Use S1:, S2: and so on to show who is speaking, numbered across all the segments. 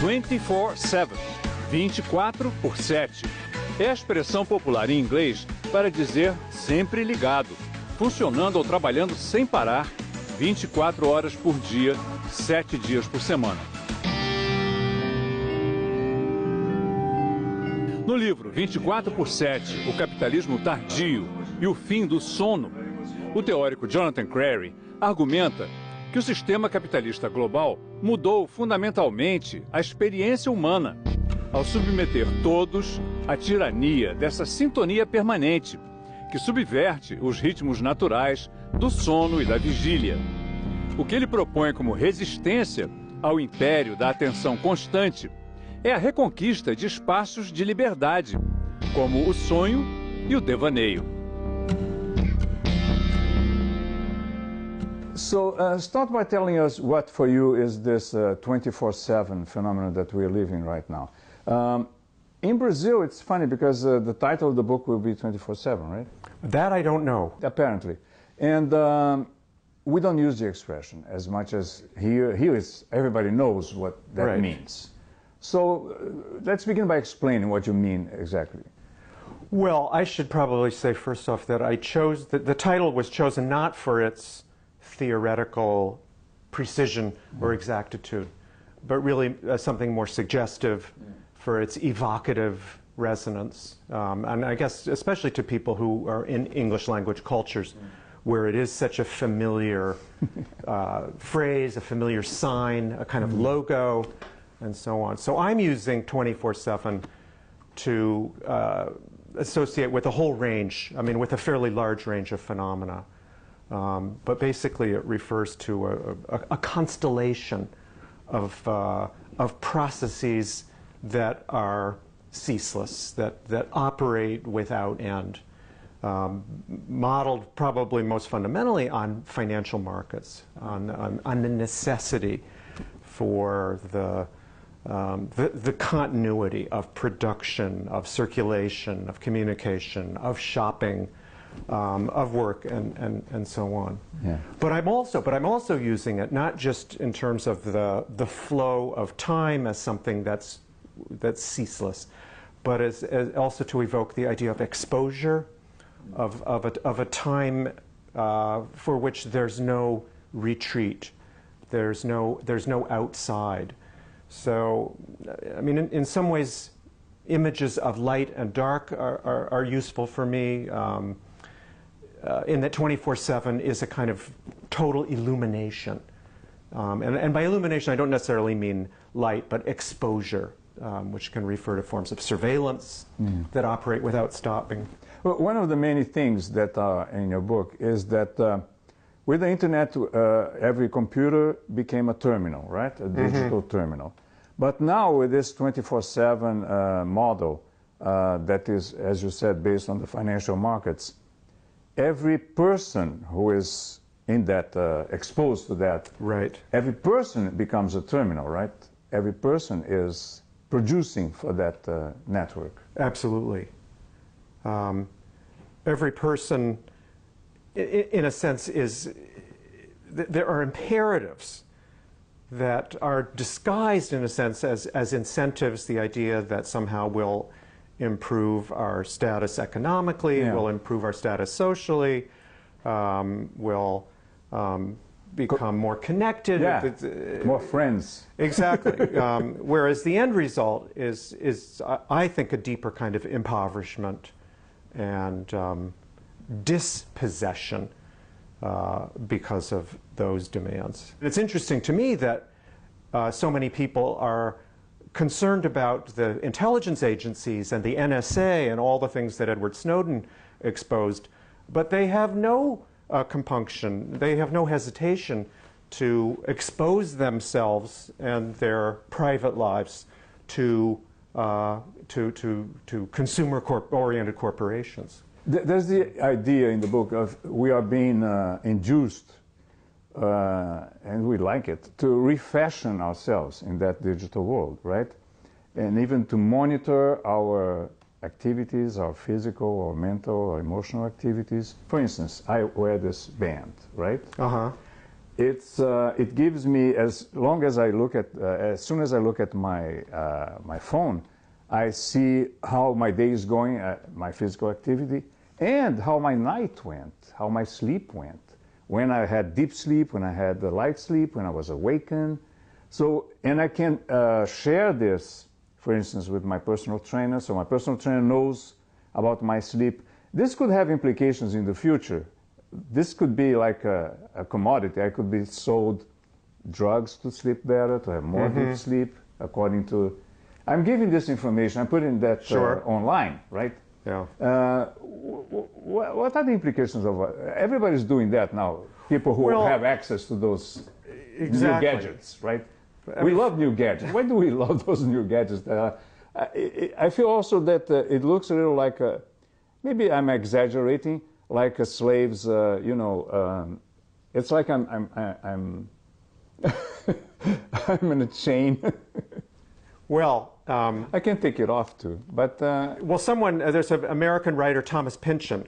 S1: 24/7, 24 por 7. É a expressão popular em inglês para dizer sempre ligado, funcionando ou trabalhando sem parar, 24 horas por dia, 7 dias por semana. No livro 24 por 7, O Capitalismo Tardio e o Fim do Sono, o teórico Jonathan Crary argumenta que o sistema capitalista global mudou fundamentalmente a experiência humana, ao submeter todos à tirania dessa sintonia permanente, que subverte os ritmos naturais do sono e da vigília. O que ele propõe como resistência ao império da atenção constante é a reconquista de espaços de liberdade, como o sonho e o devaneio.
S2: So start by telling us what for you is this 24/7 phenomenon that we're living right now. In Brazil, it's funny because the title of the book will be 24/7, right?
S3: That I don't know.
S2: Apparently. And we don't use the expression as much as here everybody knows what that means. So let's begin by explaining what you mean exactly.
S3: Well, I should probably say first off that I chose, the title was chosen not for its theoretical precision or exactitude, but really something more suggestive for its evocative resonance. And I guess especially to people who are in English language cultures where it is such a familiar phrase, a familiar sign, a kind of logo, and so on. So I'm using 24/7 to associate with a whole range, I mean with a fairly large range of phenomena. But basically it refers to a constellation of processes that are ceaseless, that operate without end, modeled probably most fundamentally on financial markets, on the necessity for the continuity of production, of circulation, of communication, of shopping, of work, and so on.
S2: Yeah.
S3: But I'm also using it not just in terms of the flow of time as something that's ceaseless, but as also to evoke the idea of exposure, of a time for which there's no retreat, there's no outside. So, I mean, in some ways, images of light and dark are useful for me. In that 24/7 is a kind of total illumination. And by illumination, I don't necessarily mean light, but exposure, which can refer to forms of surveillance that operate without stopping.
S2: Well, one of the many things that are in your book is that with the internet, every computer became a terminal, right? A digital terminal. But now with this 24/7 model that is, as you said, based on the financial markets, every person who is in that, exposed to that,
S3: right,
S2: every person becomes a terminal, right? Every person is producing for that network.
S3: Absolutely. Every person, in a sense, there are imperatives that are disguised, in a sense, as incentives, the idea that somehow we'll improve our status economically, we'll improve our status socially, we'll become more connected.
S2: More friends.
S3: Exactly. Whereas the end result is, I think, a deeper kind of impoverishment and dispossession because of those demands. It's interesting to me that so many people are concerned about the intelligence agencies and the NSA and all the things that Edward Snowden exposed, but they have no compunction, they have no hesitation to expose themselves and their private lives to consumer-oriented corporations.
S2: There's the idea in the book of we are being induced, and we like it, to refashion ourselves in that digital world, right? And even to monitor our activities, our physical or mental or emotional activities. For instance, I wear this band, right? it gives me, as long as I look at, as soon as I look at my my phone, I see how my day is going, my physical activity, and how my night went, how my sleep went. When I had deep sleep, when I had the light sleep, when I was awakened. So, and I can share this, for instance, with my personal trainer. So my personal trainer knows about my sleep. This could have implications in the future. This could be like a commodity. I could be sold drugs to sleep better, to have more deep sleep, according to... I'm giving this information. I'm putting that online, right?
S3: Yeah.
S2: What are the implications of everybody's doing that now? People who have access to those new gadgets, right? We love new gadgets. Why do we love those new gadgets? I feel also that it looks a little like maybe I'm exaggerating, like a slave's. You know, it's like I'm I'm in a chain.
S3: Well,
S2: I can take it off too, but
S3: well, there's an American writer, Thomas Pynchon.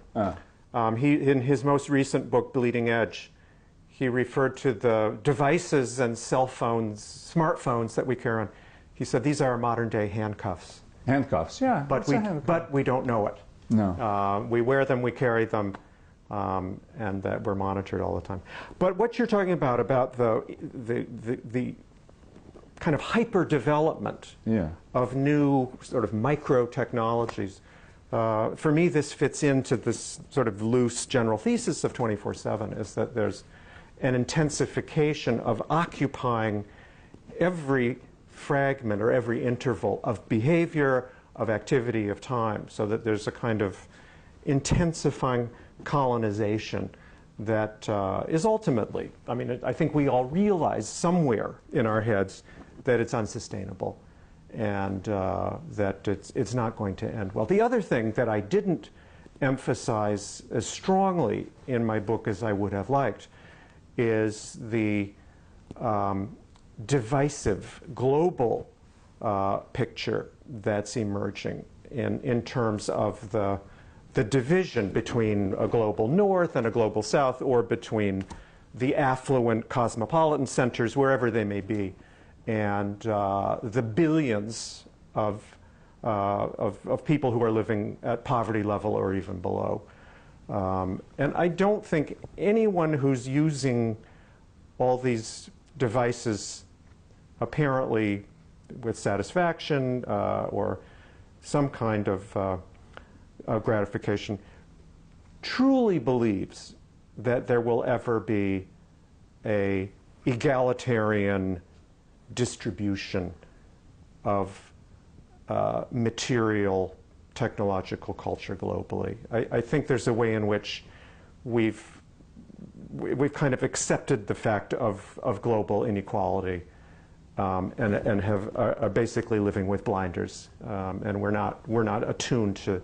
S3: He, in his most recent book, Bleeding Edge, he referred to the devices and cell phones, smartphones that we carry on. He said these are our modern-day handcuffs.
S2: Handcuffs, yeah.
S3: But we don't know it.
S2: No.
S3: We wear them, we carry them, and that we're monitored all the time. But what you're talking about the kind of hyper-development of new sort of micro-technologies, for me this fits into this sort of loose general thesis of 24/7, is that there's an intensification of occupying every fragment or every interval of behavior, of activity, of time, so that there's a kind of intensifying colonization that is ultimately, I mean, I think we all realize somewhere in our heads that it's unsustainable and that it's not going to end well. The other thing that I didn't emphasize as strongly in my book as I would have liked is the divisive global picture that's emerging in terms of the division between a global north and a global south, or between the affluent cosmopolitan centers, wherever they may be, and the billions of people who are living at poverty level or even below. And I don't think anyone who's using all these devices apparently with satisfaction or some kind of gratification truly believes that there will ever be a egalitarian distribution of material technological culture globally. I think there's a way in which we've kind of accepted the fact of global inequality and are basically living with blinders, and we're not attuned to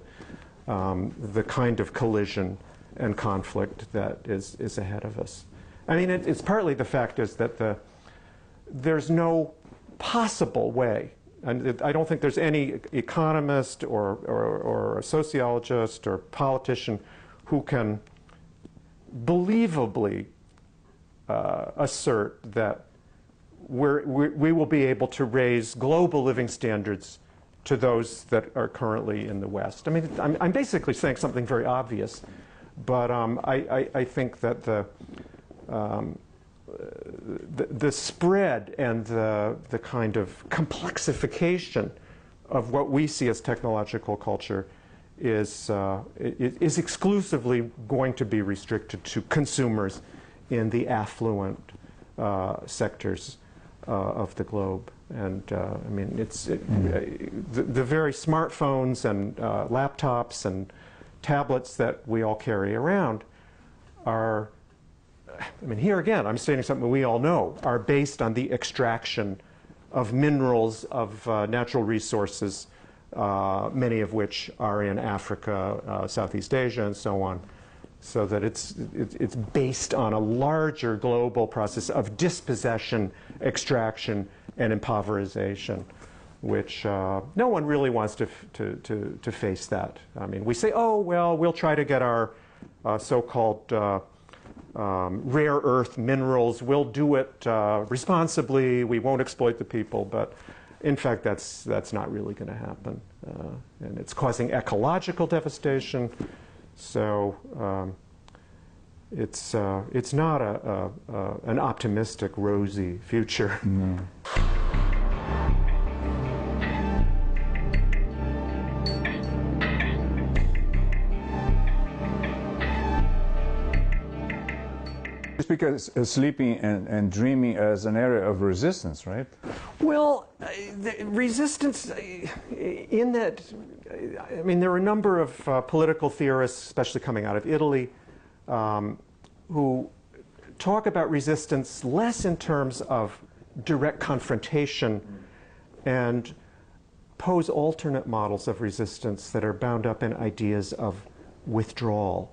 S3: the kind of collision and conflict that is ahead of us. I mean, it's partly the fact is that there's no possible way, and I don't think there's any economist or a sociologist or politician who can believably assert that we will be able to raise global living standards to those that are currently in the West. I mean, I'm basically saying something very obvious, but I think that the spread and the kind of complexification of what we see as technological culture is exclusively going to be restricted to consumers in the affluent sectors of the globe. And I mean, the very smartphones and laptops and tablets that we all carry around are, I mean, here again, I'm stating something we all know, are based on the extraction of minerals, of natural resources, many of which are in Africa, Southeast Asia, and so on. So that it's based on a larger global process of dispossession, extraction, and impoverization, which no one really wants to face that. I mean, we say, oh, well, we'll try to get our so-called rare earth minerals. We'll do it responsibly. We won't exploit the people. But in fact, that's not really going to happen. And it's causing ecological devastation. So it's not an optimistic, rosy future.
S2: No. It's because sleeping and dreaming as an area of resistance, right?
S3: Well, the resistance in that, I mean, there are a number of political theorists, especially coming out of Italy, who talk about resistance less in terms of direct confrontation and pose alternate models of resistance that are bound up in ideas of withdrawal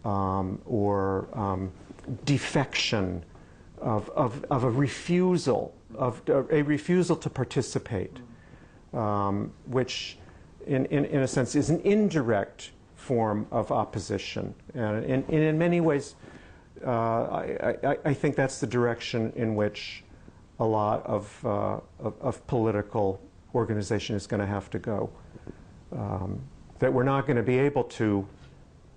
S3: or defection, of a refusal, to participate, which in a sense is an indirect form of opposition. And in many ways, I think that's the direction in which a lot of political organization is going to have to go. That we're not going to be able to,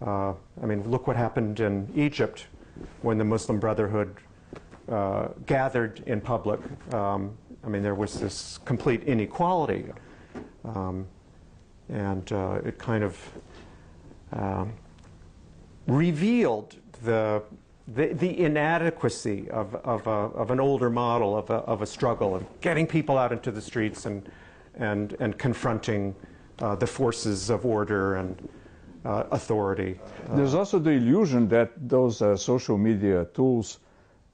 S3: I mean, look what happened in Egypt when the Muslim Brotherhood gathered in public. I mean, there was this complete inequality. And it kind of revealed the inadequacy of an older model of a struggle, of getting people out into the streets and confronting the forces of order and authority.
S2: There's also the illusion that those social media tools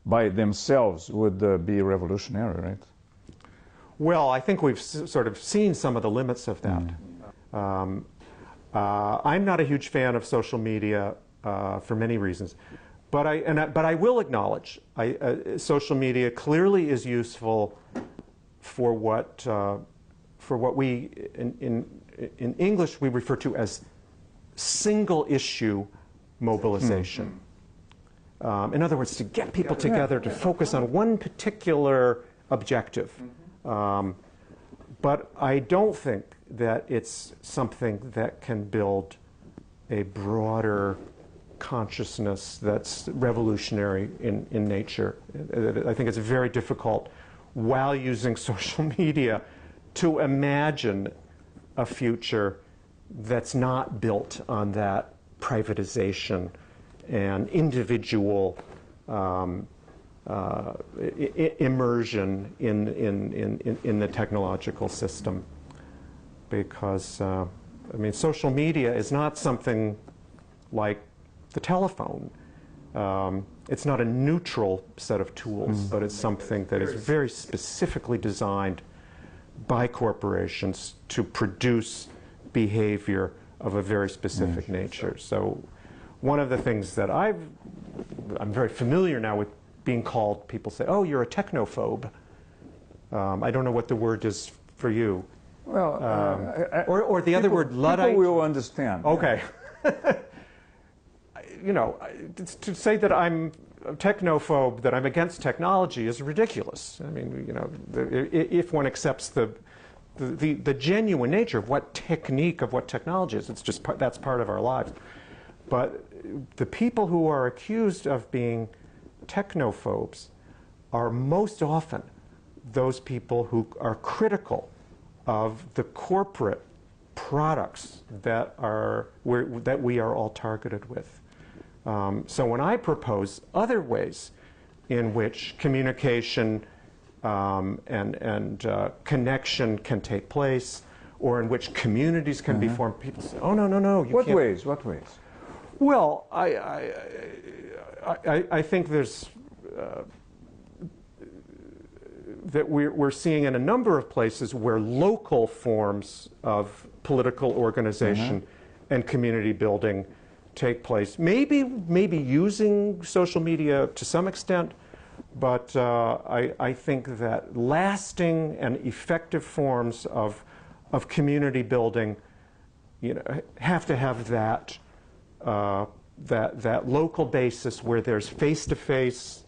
S2: by themselves would be revolutionary, right?
S3: Well, I think we've sort of seen some of the limits of that. I'm not a huge fan of social media for many reasons, but I will acknowledge social media clearly is useful for what we in English we refer to as single issue mobilization. In other words, to get people together to focus on one particular objective. But I don't think that it's something that can build a broader consciousness that's revolutionary in nature. I think it's very difficult, while using social media, to imagine a future that's not built on that privatization and individual immersion in the technological system. Because, I mean, social media is not something like the telephone. It's not a neutral set of tools, but it's something that is very specifically designed by corporations to produce behavior of a very specific nature. So one of the things that I'm very familiar now with being called, people say, oh, you're a technophobe. I don't know what the word is for you.
S2: Well,
S3: or the other word, Luddite.
S2: People will understand.
S3: Okay. You know, to say that I'm a technophobe, that I'm against technology, is ridiculous. I mean, you know, if one accepts the genuine nature of what technique, of what technology is, it's just that's part of our lives. But the people who are accused of being technophobes are most often those people who are critical of the corporate products that we are all targeted with. So when I propose other ways in which communication and connection can take place, or in which communities can be formed, people say, "Oh, no, no, no, you
S2: can't."
S3: What
S2: ways? What ways?
S3: Well, I think there's that we're seeing in a number of places where local forms of political organization and community building take place. Maybe using social media to some extent, but I think that lasting and effective forms of community building, you know, have to have that that local basis where there's face-to-face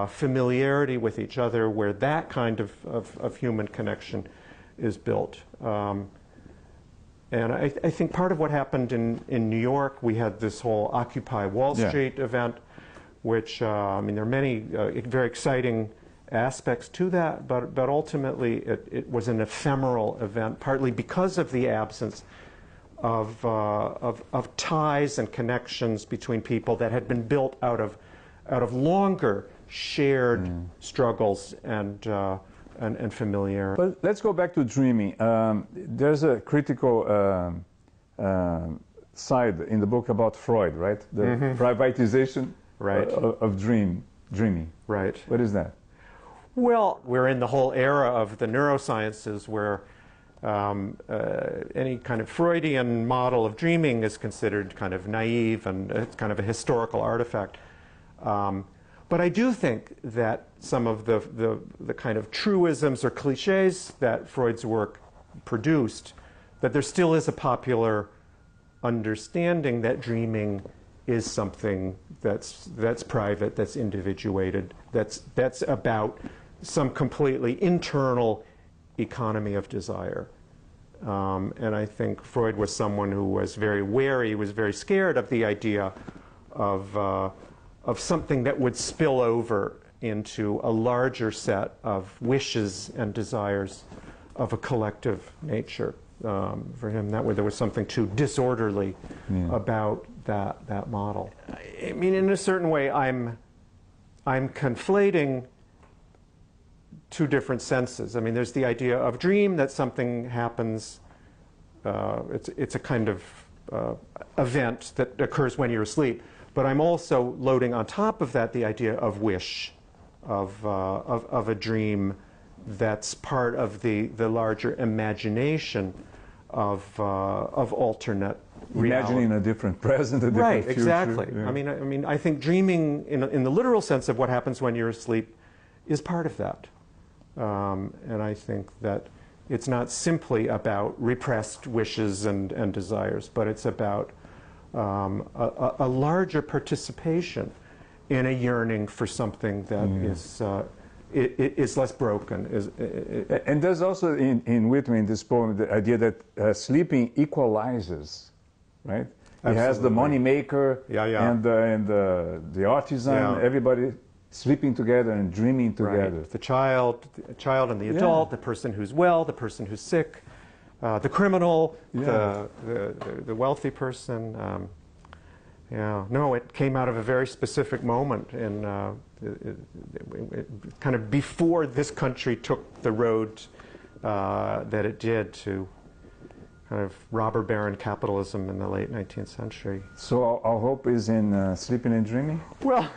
S3: familiarity with each other, where that kind of human connection is built. And I think part of what happened in New York, we had this whole Occupy Wall Street event, which, I mean, there are many very exciting aspects to that, but ultimately it was an ephemeral event, partly because of the absence of ties and connections between people that had been built out of longer shared struggles and familiarity.
S2: But let's go back to dreaming. There's a critical side in the book about Freud, right? The privatization of dreaming.
S3: Right.
S2: What is that?
S3: Well, we're in the whole era of the neurosciences where any kind of Freudian model of dreaming is considered kind of naive and it's kind of a historical artifact. But I do think that some of the kind of truisms or cliches that Freud's work produced, that there still is a popular understanding that dreaming is something that's private, that's individuated, that's about some completely internal economy of desire. And I think Freud was someone who was very wary, was very scared of the idea of something that would spill over into a larger set of wishes and desires of a collective nature. For him, there was something too disorderly about that model. I mean, in a certain way, I'm conflating two different senses. I mean, there's the idea of dream, that something happens, it's a kind of event that occurs when you're asleep. But I'm also loading on top of that the idea of wish, of a dream that's part of the larger imagination of alternate reality.
S2: Imagining a different present, a different future.
S3: Exactly.
S2: Yeah.
S3: I mean, I think dreaming in the literal sense of what happens when you're asleep is part of that. And I think that it's not simply about repressed wishes and desires, but it's about a larger participation in a yearning for something that is less broken.
S2: And there's also in Whitman, in this poem, the idea that sleeping equalizes, right? He has the money maker and the artisan, everybody sleeping together and dreaming together.
S3: Right. The child and the adult, the person who's well, the person who's sick, the criminal, the wealthy person. No, it came out of a very specific moment in kind of before this country took the road that it did to kind of robber baron capitalism in the late 19th century.
S2: So our hope is in sleeping and dreaming?
S3: Well,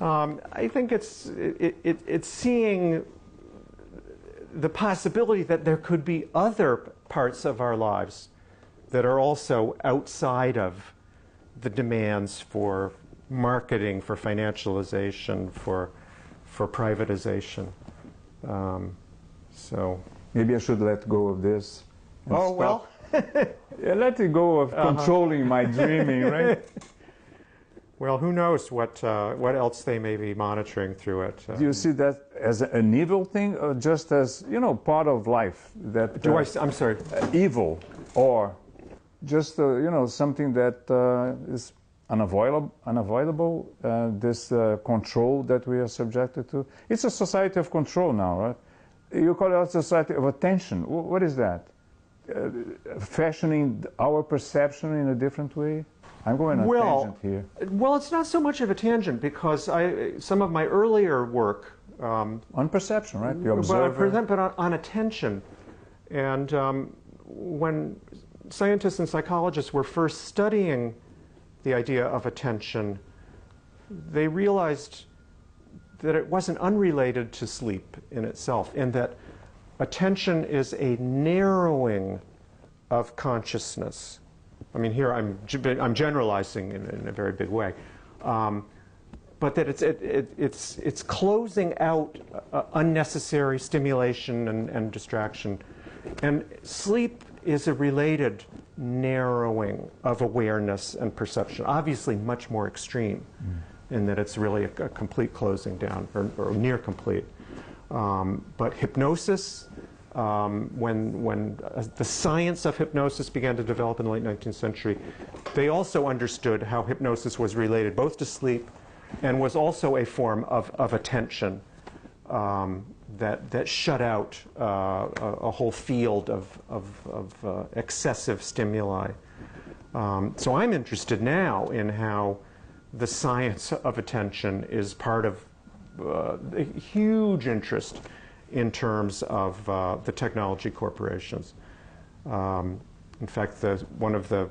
S3: I think it's seeing the possibility that there could be other parts of our lives that are also outside of the demands for marketing, for financialization, for privatization. So
S2: maybe I should let go of this.
S3: Oh, well.
S2: Let it go of controlling my dreaming, right?
S3: Well, who knows what else they may be monitoring through it.
S2: Do you see that as an evil thing, or just as, part of life? That
S3: I'm sorry.
S2: Evil, or just something that is unavoidable. This control that we are subjected to. It's a society of control now, right? You call it a society of attention. What is that? Fashioning our perception in a different way. I'm going on a tangent here.
S3: Well, it's not so much of a tangent because some of my earlier work
S2: on perception, right? The observer.
S3: But on attention, and when scientists and psychologists were first studying the idea of attention, they realized that it wasn't unrelated to sleep in itself, and that attention is a narrowing of consciousness. I mean, here I'm generalizing in a very big way, but that it's closing out unnecessary stimulation and distraction, and sleep is a related narrowing of awareness and perception, obviously much more extreme in that it's really a complete closing down, or near complete. But hypnosis, when the science of hypnosis began to develop in the late 19th century, they also understood how hypnosis was related both to sleep and was also a form of attention that shut out a whole field of excessive stimuli. So I'm interested now in how the science of attention is part of a huge interest in terms of the technology corporations. In fact, one of the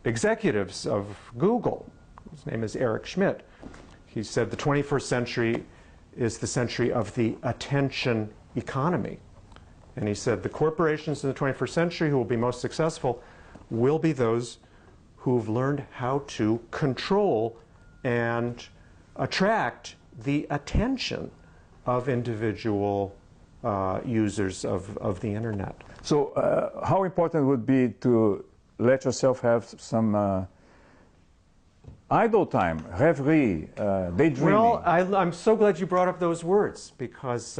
S3: executives of Google, his name is Eric Schmidt, he said the 21st century is the century of the attention economy. And he said the corporations in the 21st century who will be most successful will be those who've learned how to control and attract the attention of individual users of the internet.
S2: So how important would be to let yourself have some idle time, rêverie, daydreaming?
S3: Well, I'm so glad you brought up those words, because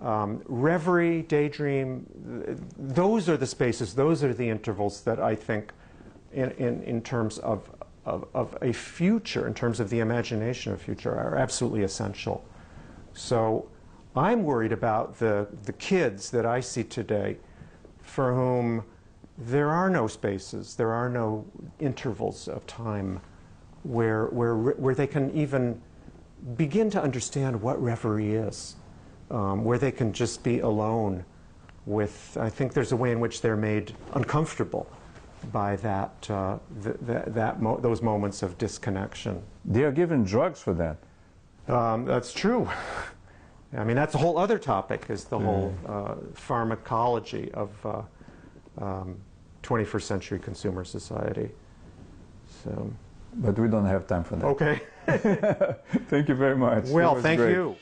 S3: reverie, daydream, those are the spaces, those are the intervals that I think in terms of a future, in terms of the imagination of future, are absolutely essential. So I'm worried about the kids that I see today for whom there are no spaces, there are no intervals of time where they can even begin to understand what reverie is, where they can just be alone with. I think there's a way in which they're made uncomfortable by those moments of disconnection.
S2: They are given drugs for that.
S3: That's true. I mean, that's a whole other topic, is the whole pharmacology of 21st century consumer society. So.
S2: But we don't have time for that.
S3: Okay.
S2: Thank you very much.
S3: Well, thank you.